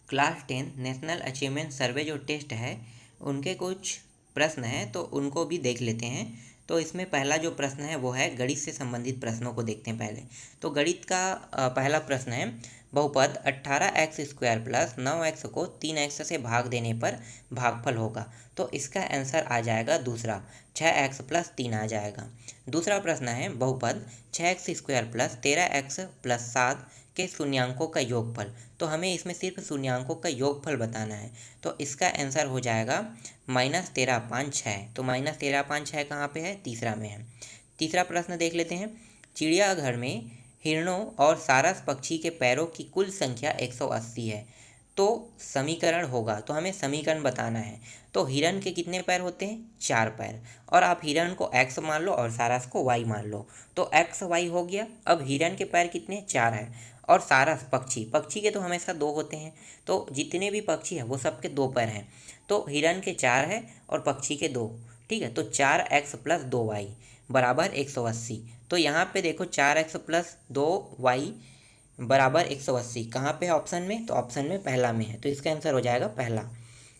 Class 10 national achievement सर्वे जो test है उनके कुछ प्रश्न हैं, तो उनको भी देख लेते हैं। तो इसमें पहला जो प्रश्न है वो है गणित से संबंधित प्रश्नों को देखते हैं पहले। तो गणित का पहला प्रश्न है, बहुपद 18x² प्लस 9x को 3x से भाग देने पर भागफल होगा। तो इसका आंसर आ जाएगा दूसरा, 6x प्लस 3 आ जाएगा। दूसरा प्रश्न है, बहुपद 6x² प्लस 13x प्लस 7 के शून्यांकों का योगफल। तो हमें इसमें सिर्फ शून्यांकों का योगफल बताना है। तो इसका आंसर हो जाएगा -13×5=6। तो -13×5=6 कहाँ पे है? तीसरा में है। तीसरा प्रश्न देख लेते हैं, चिड़ियाघर में हिरणों और सारस पक्षी के पैरों की कुल संख्या 180 है, तो समीकरण होगा। तो हमें समीकरण बताना है। तो हिरण के कितने पैर होते हैं? 4 पैर। और आप हिरण को x मान लो और सारस को y मान लो, तो x y हो गया। अब हिरण के पैर कितने? 4 है। और सारस पक्षी के तो हमेशा 2 होते हैं, तो जितने भी पक्षी हैं वो सबके 2 पैर हैं। तो हिरण के 4 है और पक्षी के 2, ठीक है। तो 4x प्लस 2y बराबर 180। तो यहाँ पे देखो 4x प्लस 2y बराबर 180 कहाँ पे है ऑप्शन में? तो ऑप्शन में पहला में है, तो इसका आंसर हो जाएगा पहला।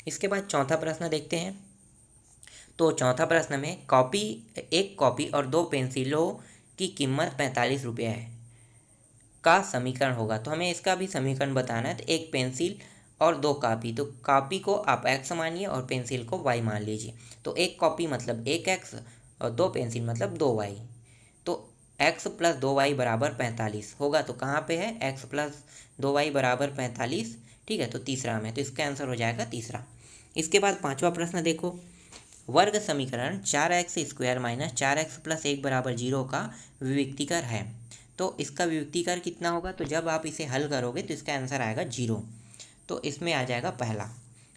इसके बाद चौथा प्रश्न देखते हैं। तो चौथा प्रश्न में एक कॉपी और 2 पेंसिलों की कीमत 45 रुपये है का समीकरण होगा। तो हमें इसका भी समीकरण बताना है। तो एक पेंसिल और 2 कॉपी, तो कॉपी को आप x मानिए और पेंसिल को y मान लीजिए। तो एक कॉपी मतलब 1x और 2 पेंसिल मतलब 2y। तो x प्लस 2y बराबर 45 होगा। तो कहाँ पे है? x प्लस 2y बराबर 45, ठीक है। तो तीसरा में, तो इसका आंसर हो जाएगा तीसरा। इसके बाद पांचवा प्रश्न देखो, वर्ग समीकरण 4x² माइनस 4x प्लस 1 बराबर 0 का विविक्तीकर है। तो इसका विविक्तीकर कितना होगा? तो जब आप इसे हल करोगे तो इसका आंसर आएगा 0। तो इसमें आ जाएगा पहला।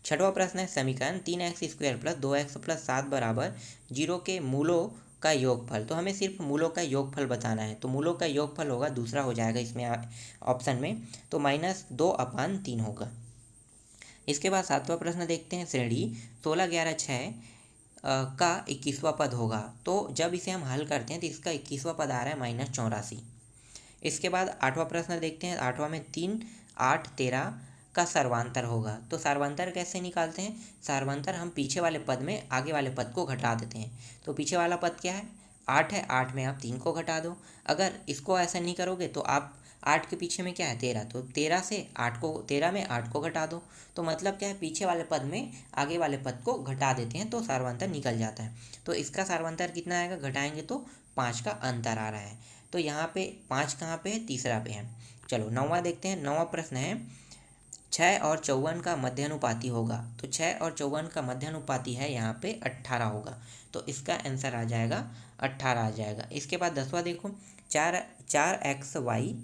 छठवां प्रश्न है, समीकरण 3x² प्लस 2x प्लस 7 बराबर 0 के मूलों का योगफल। तो हमें सिर्फ मूलों का योगफल बताना है। तो मूलों का योगफल होगा, दूसरा हो जाएगा इसमें ऑप्शन में, तो -2/3 होगा। इसके बाद सातवां प्रश्न देखते हैं, श्रेणी 16, 11, 6 का 21वां पद होगा। तो जब इसे हम हल करते हैं तो इसका 21वां पद आ रहा है -84। इसके बाद आठवां प्रश्न देखते हैं। आठवां में 3, 8, 13 का सर्वांतर होगा। तो सर्वांतर कैसे निकालते हैं? सर्वांतर हम पीछे वाले पद में आगे वाले पद को घटा देते हैं। तो पीछे वाला पद क्या है? 8 है, 8 में आप 3 को घटा दो। अगर इसको ऐसा नहीं करोगे तो आप 8 के पीछे में क्या है? 13, तो 13 में 8 को घटा दो। तो मतलब क्या है? पीछे वाले पद में आगे वाले पद को घटा देते हैं तो सर्वांतर निकल जाता है। तो इसका सर्वांतर कितना आएगा? घटाएंगे तो 5 का अंतर आ रहा है। तो यहाँ पे 5 कहाँ पे है? तीसरा पे है। चलो नौवां देखते हैं। नौवां प्रश्न है, 6 और 54 का मध्यानुपाती होगा। तो 6 और 54 का मध्यानुपाती है यहाँ पे 18 होगा। तो इसका आंसर आ जाएगा 18 आ जाएगा। इसके बाद 10वां देखो, 4xy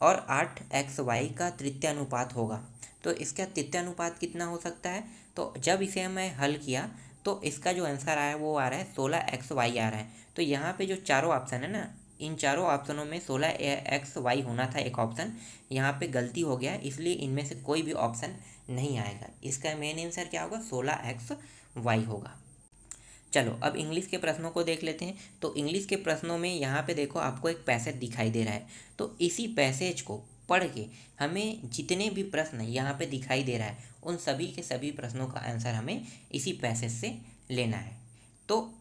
और 8xy का तृतीयानुपात होगा। तो इसका तृतीयानुपात कितना हो सकता है? तो जब इसे मैं हल किया तो इसका जो आंसर आया वो आ रहा है 16xy आ रहा है। तो यहाँ पे जो चारों ऑप्शन है ना, इन चारों ऑप्शनों में 16xy होना था एक ऑप्शन, यहाँ पे गलती हो गया, इसलिए इनमें से कोई भी ऑप्शन नहीं आएगा। इसका मेन आंसर क्या होगा? 16xy होगा। चलो अब इंग्लिश के प्रश्नों को देख लेते हैं। तो इंग्लिश के प्रश्नों में यहाँ पे देखो आपको एक पैसेज दिखाई दे रहा है। तो इसी पैसेज को पढ़ के हमें जितने भी प्रश्न यहाँ पे दिखाई दे रहा है उन सभी के सभी प्रश्नों का आंसर हमें इसी पैसेज से लेना है। तो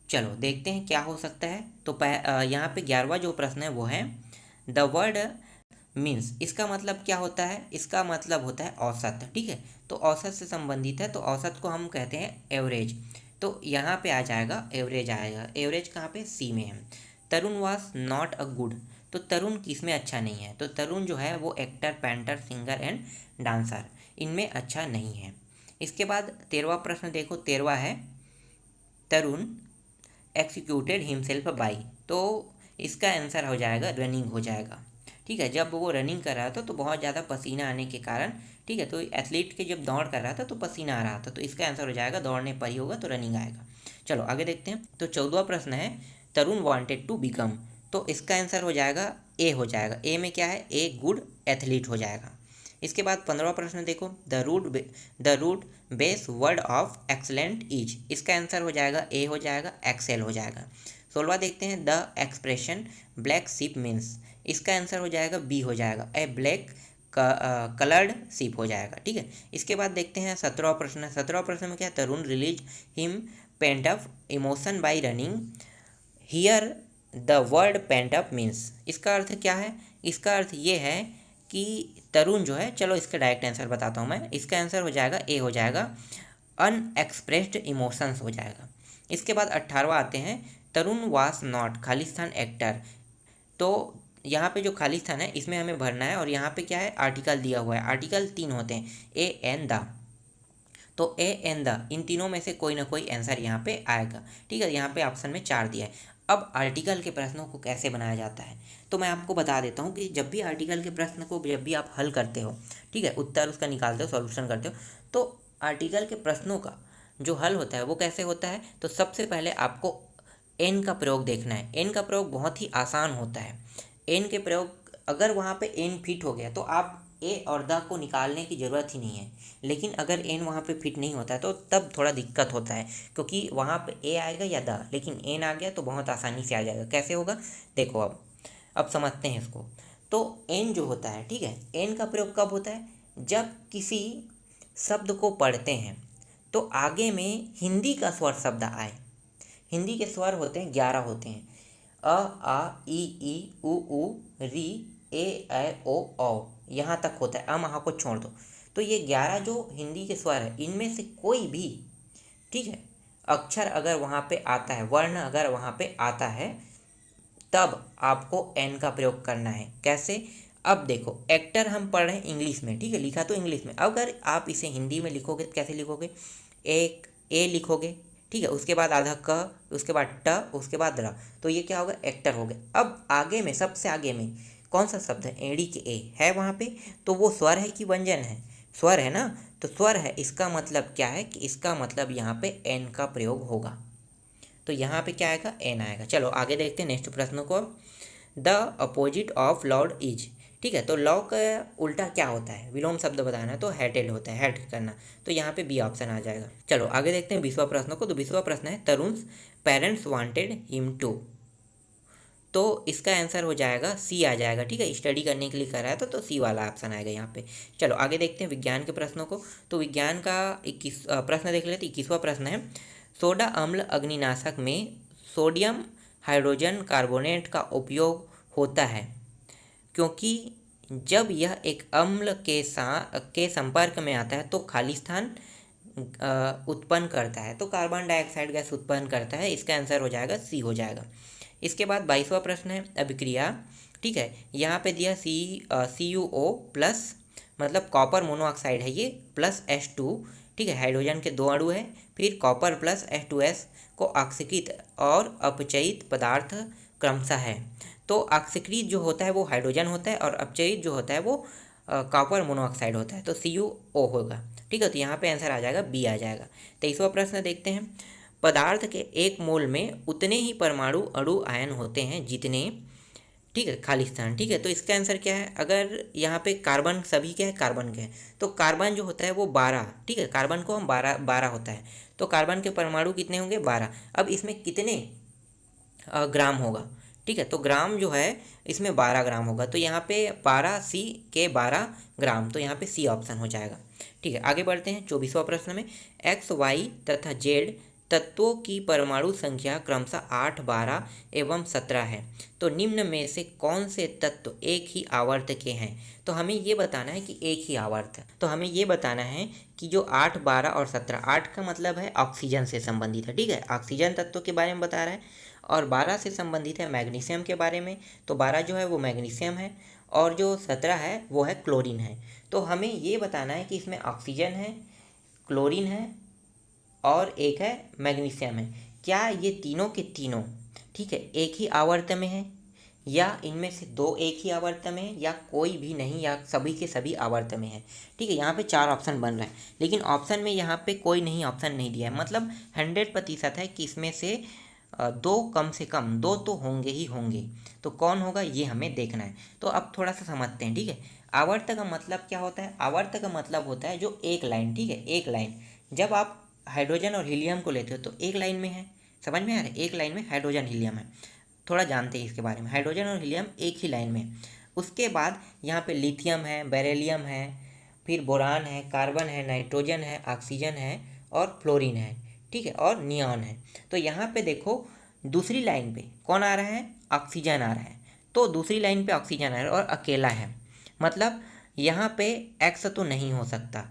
चलो देखते हैं क्या हो सकता है। तो यहाँ पे 11वां जो प्रश्न है वो है, द वर्ड मीन्स, इसका मतलब क्या होता है? इसका मतलब होता है औसत, ठीक है। तो औसत से संबंधित है, तो औसत को हम कहते हैं एवरेज। तो यहाँ पे आ जाएगा एवरेज आएगा। एवरेज कहाँ पे? सी में है। तरुण वाज नॉट अ गुड, तो तरुण किस में अच्छा नहीं है? तो तरुण जो है वो actor, painter, singer and dancer, इनमें अच्छा नहीं है। इसके बाद 13वां प्रश्न देखो, 13वां है, तरुण एक्सिक्यूटेड हिमसेल्फ बाई। तो इसका आंसर हो जाएगा रनिंग हो जाएगा, ठीक है। जब वो रनिंग कर रहा था तो बहुत ज़्यादा पसीना आने के कारण, ठीक है, तो एथलीट के जब दौड़ कर रहा था तो पसीना आ रहा था, तो इसका आंसर हो जाएगा दौड़ने पर ही होगा, तो रनिंग आएगा। चलो आगे देखते हैं। तो 14वां प्रश्न है, तरुण वांटेड टू बिकम। तो इसका आंसर हो जाएगा ए हो जाएगा। ए में क्या है? ए गुड एथलीट हो जाएगा। इसके बाद 15वां प्रश्न देखो, the root base word of excellent is. इसका आंसर हो जाएगा ए हो जाएगा, एक्सेल हो जाएगा। 16वां देखते हैं, the expression black ship means. इसका आंसर हो जाएगा बी हो जाएगा, ए ब्लैक कलर्ड शिप हो जाएगा। ठीक है, इसके बाद देखते हैं 17वां प्रश्न। 17वां प्रश्न में क्या है, Tarun release him pent up emotion by running here the word pent up means. इसका अर्थ क्या है, इसका अर्थ ये है कि तरुण जो है, चलो इसका डायरेक्ट आंसर बताता हूँ मैं। इसका आंसर हो जाएगा ए, हो जाएगा अनएक्सप्रेस्ड इमोशंस हो जाएगा। इसके बाद 18वां आते हैं, तरुण वाज नॉट खालिस्तान एक्टर। तो यहाँ पे जो खालिस्तान है इसमें हमें भरना है, और यहाँ पे क्या है, आर्टिकल दिया हुआ है। आर्टिकल 3 होते हैं, ए एन द। तो ए एन द, इन तीनों में से कोई ना कोई आंसर यहाँ पे आएगा। ठीक है, यहाँ पे ऑप्शन में 4 दिया है। अब आर्टिकल के प्रश्नों को कैसे बनाया जाता है, तो मैं आपको बता देता हूँ कि जब भी आर्टिकल के प्रश्न को जब भी आप हल करते हो, ठीक है, उत्तर उसका निकालते हो, सॉल्यूशन करते हो, तो आर्टिकल के प्रश्नों का जो हल होता है वो कैसे होता है। तो सबसे पहले आपको एन का प्रयोग देखना है। एन का प्रयोग बहुत ही आसान होता है। एन के प्रयोग, अगर वहाँ पे एन फिट हो गया तो आप ए और द को निकालने की ज़रूरत ही नहीं है। लेकिन अगर एन वहाँ पे फिट नहीं होता है तो तब थोड़ा दिक्कत होता है, क्योंकि वहाँ पे ए आएगा या द, लेकिन एन आ गया तो बहुत आसानी से आ जाएगा। कैसे होगा देखो, अब समझते हैं इसको। तो एन जो होता है, ठीक है, एन का प्रयोग कब होता है, जब किसी शब्द को पढ़ते हैं तो आगे में हिंदी का स्वर शब्द आए। हिंदी के स्वर होते हैं 11 होते हैं, अ आ ई उ री ए ओ औ, यहाँ तक होता है। अम को छोड़ दो। तो ये 11 जो हिंदी के स्वर है, इनमें से कोई भी, ठीक है, अक्षर अगर वहाँ पे आता है, वर्ण अगर वहाँ पे आता है, तब आपको एन का प्रयोग करना है। कैसे, अब देखो, एक्टर हम पढ़ रहे हैं इंग्लिश में, ठीक है, लिखा तो इंग्लिश में। अगर आप इसे हिंदी में लिखोगे तो कैसे लिखोगे, एक ए लिखोगे, ठीक है, उसके बाद आधा क, उसके बाद ट, उसके बाद र, तो ये क्या होगा, एक्टर हो गया। अब आगे में, सबसे आगे में कौन सा शब्द है, एड़ी के ए है वहाँ पे, तो वो स्वर है कि व्यंजन है, स्वर है ना, तो स्वर है। इसका मतलब क्या है कि इसका मतलब यहाँ पे एन का प्रयोग होगा। तो यहाँ पे क्या आएगा, एन आएगा। चलो आगे देखते हैं नेक्स्ट प्रश्न को। The opposite of Lord is, ठीक है, तो लॉ का उल्टा क्या होता है, विलोम शब्द बताना है, तो हेटेड होता है, हेट करना। तो यहाँ पे बी ऑप्शन आ जाएगा। चलो आगे देखते हैं 20वां प्रश्न को। तो 20वां प्रश्न है, तरुण पेरेंट्स वांटेड हिम टू। तो इसका आंसर हो जाएगा सी आ जाएगा। ठीक है, स्टडी करने के लिए कर रहा है तो सी वाला ऑप्शन आएगा यहाँ पे। चलो आगे देखते हैं विज्ञान के प्रश्नों को। तो विज्ञान का 21 प्रश्न देख लेते हैं। 21वां प्रश्न है, सोडा अम्ल अग्निनाशक में सोडियम हाइड्रोजन कार्बोनेट का उपयोग होता है क्योंकि जब यह एक अम्ल के संपर्क में आता है तो खालिस्तान उत्पन्न करता है, तो कार्बन डाइऑक्साइड गैस उत्पन्न करता है। इसका आंसर हो जाएगा सी हो जाएगा। इसके बाद 22वां प्रश्न है अभिक्रिया। ठीक है, यहाँ पे दिया CuO प्लस, मतलब कॉपर मोनोऑक्साइड है ये, प्लस H2, ठीक है, हाइड्रोजन के 2 अणु है, फिर कॉपर प्लस H2S को ऑक्सीकृत और अपचयित पदार्थ क्रमशः है। तो ऑक्सीकृत जो होता है वो हाइड्रोजन होता है और अपचयित जो होता है वो कॉपर मोनोऑक्साइड होता है, तो CuO होगा। ठीक है, तो यहाँ पे आंसर आ जाएगा बी आ जाएगा। 23वां प्रश्न देखते हैं, पदार्थ के एक मोल में उतने ही परमाणु अणु आयन होते हैं जितने, ठीक है, खालिस्तान। ठीक है, तो इसका आंसर क्या है, अगर यहाँ पे कार्बन सभी क्या है, कार्बन के हैं, तो कार्बन जो होता है वो 12, ठीक है, कार्बन को हम 12 होता है, तो कार्बन के परमाणु कितने होंगे, 12। अब इसमें कितने ग्राम होगा, ठीक है, तो ग्राम जो है इसमें 12 ग्राम होगा, तो यहाँ पे 12C के 12 ग्राम, तो यहाँ पे सी ऑप्शन हो जाएगा। ठीक है, आगे बढ़ते हैं 24वां प्रश्न में, X, Y तथा Z तत्वों की परमाणु संख्या क्रमशः 8, 12 एवं 17 है, तो निम्न में से कौन से तत्व एक ही आवर्त के हैं। तो हमें ये बताना है कि एक ही आवर्त, तो हमें ये बताना है कि जो 8, 12 और 17, 8 का मतलब है ऑक्सीजन से संबंधित है, ठीक है, ऑक्सीजन तत्व के बारे में बता रहा है, और 12 से संबंधित है मैग्नीशियम के बारे में, तो 12 जो है वो मैग्नीशियम है, और जो 17 है वो है क्लोरीन है। तो हमें ये बताना है कि इसमें ऑक्सीजन है, क्लोरीन है और एक है मैग्नीशियम है, क्या ये तीनों के तीनों, ठीक है, एक ही आवर्त में है, या इनमें से 2 एक ही आवर्त में है, या कोई भी नहीं, या सभी के सभी आवर्त में है। ठीक है, यहाँ पे 4 ऑप्शन बन रहा है, लेकिन ऑप्शन में यहाँ पे कोई नहीं ऑप्शन नहीं दिया है, मतलब 100% है कि इसमें से 2 कम से कम 2 तो होंगे ही होंगे, तो कौन होगा ये हमें देखना है। तो अब थोड़ा सा समझते हैं। ठीक है, आवर्त का मतलब क्या होता है, आवर्त का मतलब होता है जो एक लाइन, ठीक है, एक लाइन, जब आप हाइड्रोजन और हीलियम को लेते हो तो एक लाइन में है, समझ में आ रहा है, एक लाइन में हाइड्रोजन हीलियम है। थोड़ा जानते हैं इसके बारे में, हाइड्रोजन और हीलियम एक ही लाइन में, उसके बाद यहाँ पे लिथियम है, बेरिलियम है, फिर बोरान है, कार्बन है, नाइट्रोजन है, ऑक्सीजन है और फ्लोरीन है, ठीक है, और नियॉन है। तो यहाँ पे देखो दूसरी लाइन पे कौन आ रहा है, ऑक्सीजन आ रहा है। तो दूसरी लाइन पे ऑक्सीजन आ रहा है और अकेला है, मतलब यहाँ पे एक्स तो नहीं हो सकता,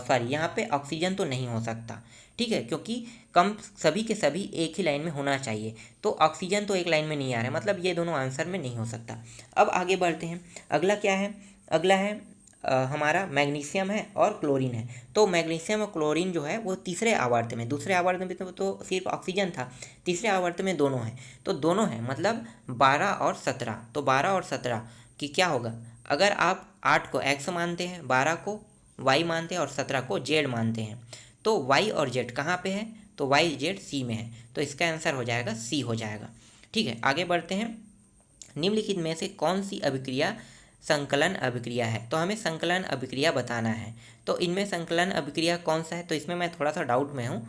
सॉरी यहाँ पे ऑक्सीजन तो नहीं हो सकता, ठीक है, क्योंकि कम सभी के सभी एक ही लाइन में होना चाहिए। तो ऑक्सीजन तो एक लाइन में नहीं आ रहा है, मतलब ये दोनों आंसर में नहीं हो सकता। अब आगे बढ़ते हैं, अगला क्या है, अगला है हमारा मैग्नीशियम है और क्लोरीन है। तो मैग्नीशियम और क्लोरीन जो है वो तीसरे आवर्त में, दूसरे आवर्त में तो सिर्फ ऑक्सीजन था, तीसरे आवर्त में दोनों हैं। तो दोनों हैं मतलब 12 और 17। तो 12 और 17 कि क्या होगा, अगर आप 8 को एक्स मानते हैं, 12 को वाई मानते हैं और 17 को जेड मानते हैं, तो वाई और जेड कहाँ पे है, तो वाई जेड सी में है। तो इसका आंसर हो जाएगा सी हो जाएगा, ठीक है। आगे बढ़ते हैं, निम्नलिखित में से कौन सी अभिक्रिया संकलन अभिक्रिया है। तो हमें संकलन अभिक्रिया बताना है। तो इनमें संकलन अभिक्रिया कौन सा है, तो इसमें मैं थोड़ा सा डाउट में हूँ,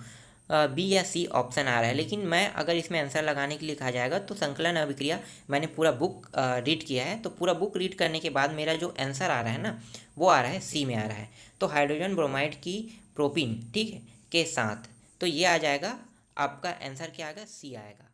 बी या सी ऑप्शन आ रहा है, लेकिन मैं अगर इसमें आंसर लगाने के लिए कहा जाएगा तो संकलन अभिक्रिया, मैंने पूरा बुक रीड किया है, तो पूरा बुक रीड करने के बाद मेरा जो आंसर आ रहा है ना, वो आ रहा है सी में आ रहा है। तो हाइड्रोजन ब्रोमाइड की प्रोपीन, ठीक है, के साथ, तो ये आ जाएगा आपका आंसर क्या आएगा, सी आएगा।